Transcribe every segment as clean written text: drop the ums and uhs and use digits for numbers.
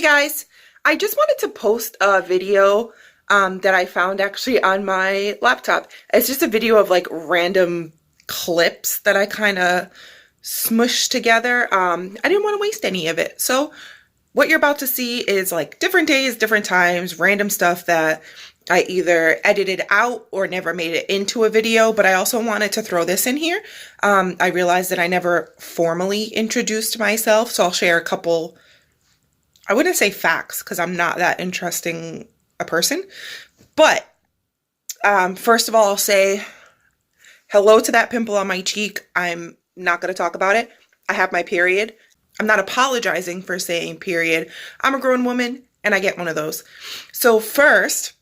Hey guys, I just wanted to post a video that I found actually on my laptop. It's just a video of like random clips that I kind of smushed together. I didn't want to waste any of it. So what you're about to see is like different days, different times, random stuff that I either edited out or never made it into a video, but I also wanted to throw this in here. I realized that I never formally introduced myself, so I'll share a couple. I wouldn't say facts because I'm not that interesting a person. But first of all, I'll say hello to that pimple on my cheek. I'm not going to talk about it. I have my period. I'm not apologizing for saying period. I'm a grown woman and I get one of those. So first,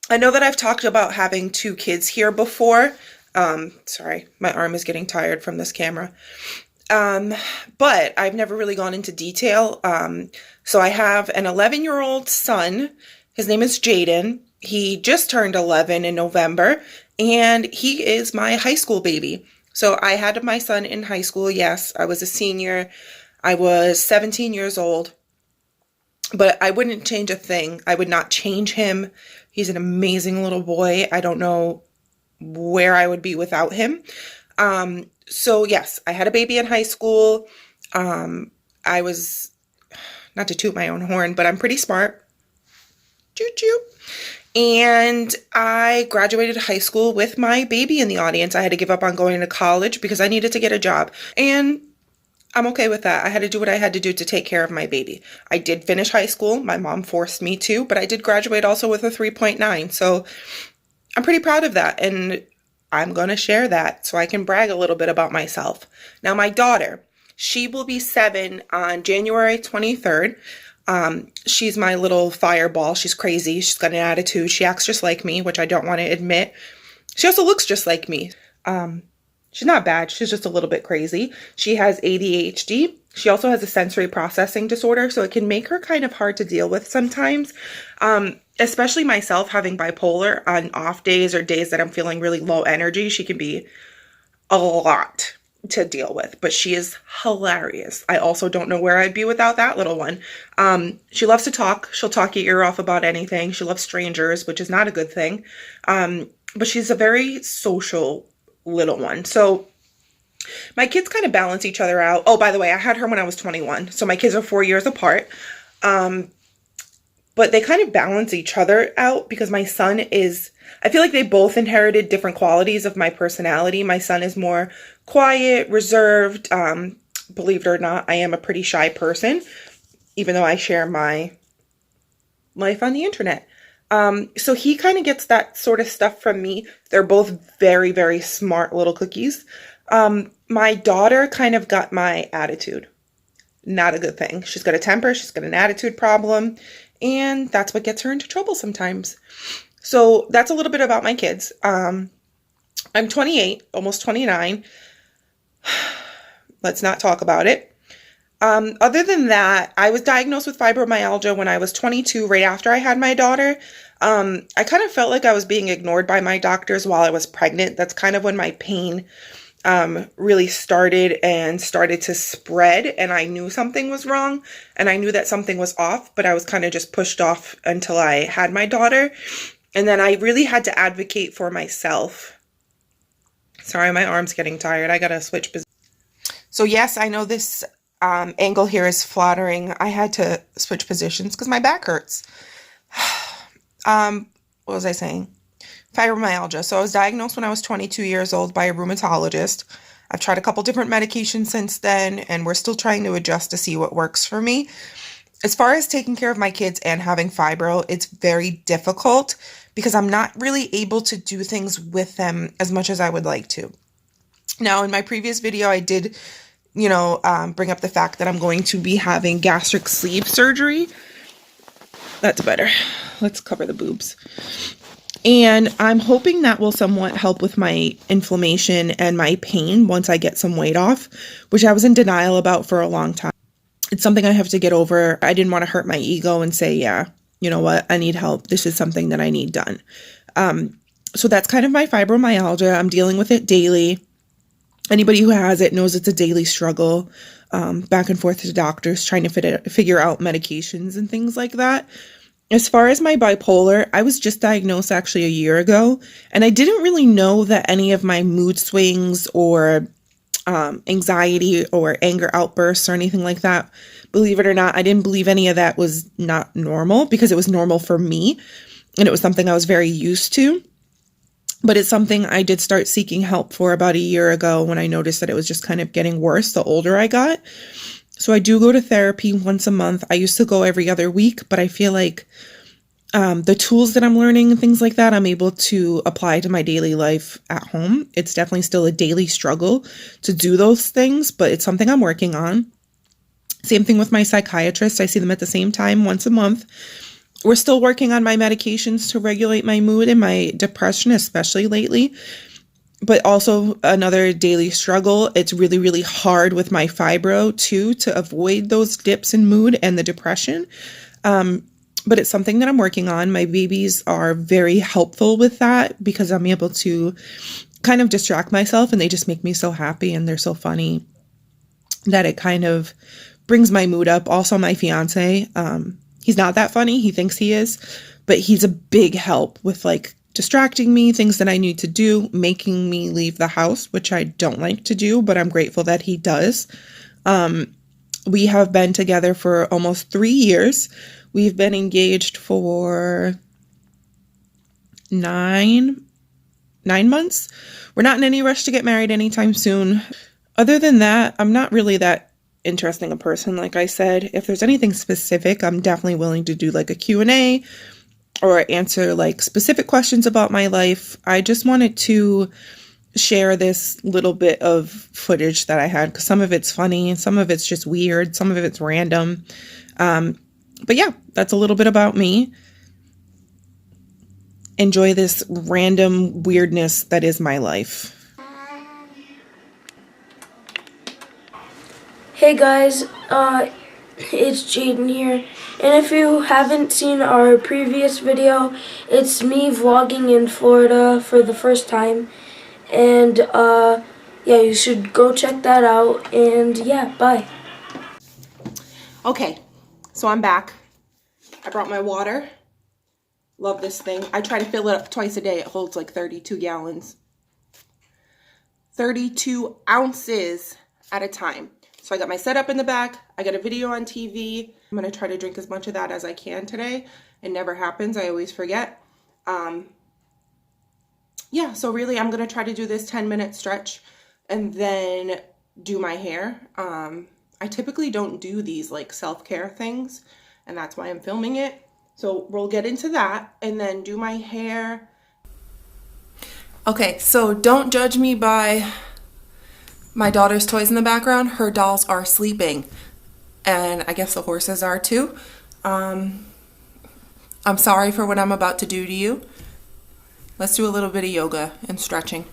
I know that I've talked about having two kids here before. Sorry, my arm is getting tired from this camera. But I've never really gone into detail. So I have an 11-year-old son. His name is Jaden. He just turned 11 in November, and he is my high school baby. So I had my son in high school. Yes, I was a senior. I was 17 years old, but I wouldn't change a thing. I would not change him. He's an amazing little boy. I don't know where I would be without him. So yes, I had a baby in high school. I was, not to toot my own horn, but I'm pretty smart. Choo choo. And I graduated high school with my baby in the audience. I had to give up on going to college because I needed to get a job. And I'm okay with that. I had to do what I had to do to take care of my baby. I did finish high school. My mom forced me to, but I did graduate also with a 3.9. So I'm pretty proud of that. And I'm going to share that so I can brag a little bit about myself. Now, my daughter, she will be 7 on January 23rd. She's my little fireball. She's crazy. She's got an attitude. She acts just like me, which I don't want to admit. She also looks just like me. She's not bad. She's just a little bit crazy. She has ADHD. She also has a sensory processing disorder, so it can make her kind of hard to deal with sometimes. Especially myself having bipolar on off days or days that I'm feeling really low energy, she can be a lot to deal with, but she is hilarious. I also don't know where I'd be without that little one. She loves to talk. She'll talk your ear off about anything. She loves strangers, which is not a good thing. But she's a very social little one. So my kids kind of balance each other out. Oh, by the way, I had her when I was 21. So my kids are 4 years apart. But they kind of balance each other out because my son is, I feel like they both inherited different qualities of my personality. My son is more quiet, reserved. Believe it or not, I am a pretty shy person, even though I share my life on the internet. So he kind of gets that sort of stuff from me. They're both very, very smart little cookies. My daughter kind of got my attitude. Not a good thing. She's got a temper. She's got an attitude problem. And that's what gets her into trouble sometimes. So that's a little bit about my kids. I'm 28, almost 29. Let's not talk about it. Other than that, I was diagnosed with fibromyalgia when I was 22, right after I had my daughter. I kind of felt like I was being ignored by my doctors while I was pregnant. That's kind of when my pain really started to spread, and I knew something was wrong and I knew that something was off, but I was kind of just pushed off until I had my daughter. And then I really had to advocate for myself. Sorry, my arm's getting tired. I gotta switch positions. So yes, I know this angle here is flattering. I had to switch positions because my back hurts. What was I saying? Fibromyalgia. So I was diagnosed when I was 22 years old by a rheumatologist. I've tried a couple different medications since then, and we're still trying to adjust to see what works for me. As far as taking care of my kids and having fibro, it's very difficult because I'm not really able to do things with them as much as I would like to. Now, in my previous video, I did, bring up the fact that I'm going to be having gastric sleeve surgery. That's better. Let's cover the boobs. And I'm hoping that will somewhat help with my inflammation and my pain once I get some weight off, which I was in denial about for a long time. It's something I have to get over. I didn't want to hurt my ego and say, yeah, you know what, I need help. This is something that I need done. So that's kind of my fibromyalgia. I'm dealing with it daily. Anybody who has it knows it's a daily struggle, back and forth to doctors trying to figure out medications and things like that. As far as my bipolar, I was just diagnosed actually a year ago, and I didn't really know that any of my mood swings or anxiety or anger outbursts or anything like that. Believe it or not, I didn't believe any of that was not normal because it was normal for me and it was something I was very used to. But it's something I did start seeking help for about a year ago when I noticed that it was just kind of getting worse the older I got. So I do go to therapy once a month. I used to go every other week, but I feel like the tools that I'm learning and things like that, I'm able to apply to my daily life at home. It's definitely still a daily struggle to do those things, but it's something I'm working on. Same thing with my psychiatrist. I see them at the same time once a month. We're still working on my medications to regulate my mood and my depression, especially lately. But also another daily struggle. It's really, really hard with my fibro too to avoid those dips in mood and the depression. But it's something that I'm working on. My babies are very helpful with that because I'm able to kind of distract myself and they just make me so happy and they're so funny that it kind of brings my mood up. Also, my fiance, he's not that funny. He thinks he is, but he's a big help with like distracting me, things that I need to do, making me leave the house, which I don't like to do, but I'm grateful that he does. We have been together for almost 3 years. We've been engaged for nine months. We're not in any rush to get married anytime soon. Other than that, I'm not really that interesting a person. Like I said, if there's anything specific, I'm definitely willing to do like a Q&A or answer like specific questions about my life. I just wanted to share this little bit of footage that I had because some of it's funny, some of it's just weird, some of it's random. But yeah, that's a little bit about me. Enjoy this random weirdness that is my life. Hey guys, it's Jaden here, and if you haven't seen our previous video, it's me vlogging in Florida for the first time, and yeah, you should go check that out, and yeah, bye. Okay, so I'm back. I brought my water. Love this thing. I try to fill it up twice a day. It holds like 32 gallons. 32 ounces at a time. So I got my setup in the back. I got a video on TV. I'm going to try to drink as much of that as I can today. It never happens. I always forget. Yeah, so really I'm going to try to do this 10-minute stretch and then do my hair. I typically don't do these like self-care things, and that's why I'm filming it. So we'll get into that and then do my hair. Okay, so don't judge me by my daughter's toys in the background. Her dolls are sleeping, and I guess the horses are too. I'm sorry for what I'm about to do to you. Let's do a little bit of yoga and stretching.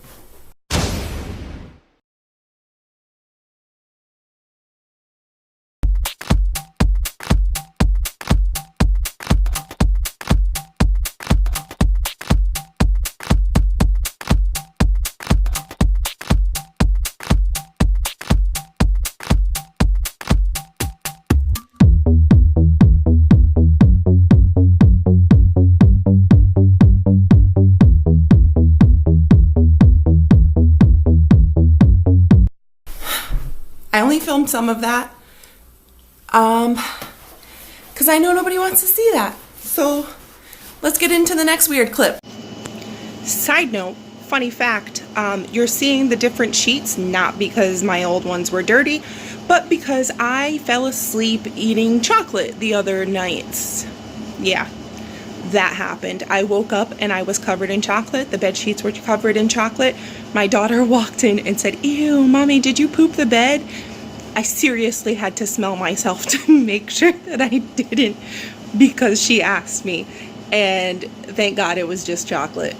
I only filmed some of that because I know nobody wants to see that. So let's get into the next weird clip. Side note, funny fact, you're seeing the different sheets not because my old ones were dirty, but because I fell asleep eating chocolate the other night. Yeah, that happened. I woke up and I was covered in chocolate. The bed sheets were covered in chocolate. My daughter walked in and said, "Ew, mommy, did you poop the bed?" I seriously had to smell myself to make sure that I didn't because she asked me. And thank God it was just chocolate.